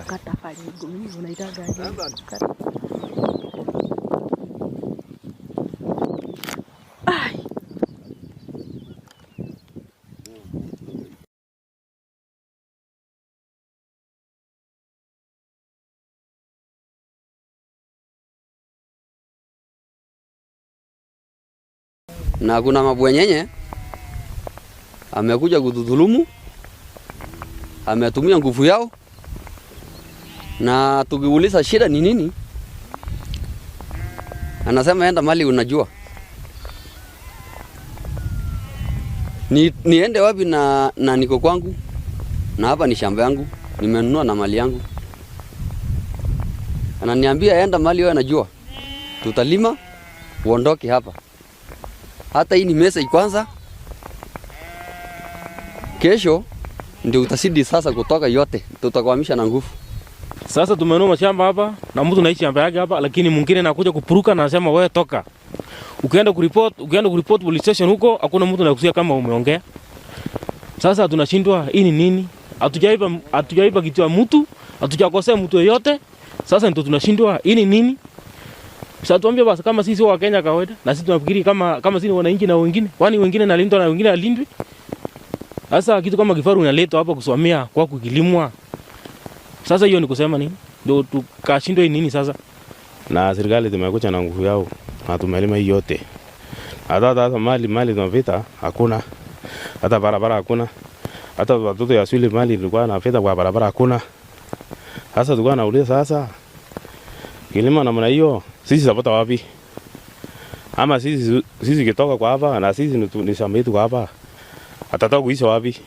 Kata faligo mimi unaitaga aje? Ai. Na kuna mabwenyenye amekuja kutudhulumu, ametumia nguvu yao, na tukiuliza shida ni nini, anasema enda mali unajua. Niende wapi na niko kwangu, na hapa ni shamba yangu, nimenunua na mali yangu. Ananiambia enda mali wewe unajua, tutalima uondoke hapa. Hata hii ni message kwanza, kesho ndio utasidi sasa kutoka yote, tutakwamisha na nguvu. Sasa tumenunua shamba hapa na mtu anaishi shamba yake hapa, lakini mwingine anakuja kupuruka na anasema wewe toka. Ukienda kuripoti police station huko, hakuna mtu anakusikia kama umeongea. Sasa tunashindwa hii ni nini? Hatujaiba kitu ya mtu, hatujakosea mtu yeyote. Sasa ndio tunashindwa hii ni nini? Sasa tuambie basi kama sisi wa Kenya kawaida, na sisi tunafikiri kama sisi wananchi na wengine. Kwani wengine nalindwa na wengine halindwi? Sasa kitu kama kifaru unaletwa hapa kusomea kwa kukilimwa. Sasa hiyo ni kusema nini? Ndio tukashindwa hii nini sasa? Na serikali tumekuja na nguvu yao, na tumelima hii yote. Hata mali tunapita hakuna. Hata barabara hakuna. Hata watoto ya shule mali ilikuwa napita kwa barabara hakuna. Sasa tulikuwa nauliza sasa, kilima namna hiyo sisi tutapata wapi? Ama sisi kitoka kwa hapa na sisi ni shamba yetu kwa hapa. Atatoka kuishi wapi?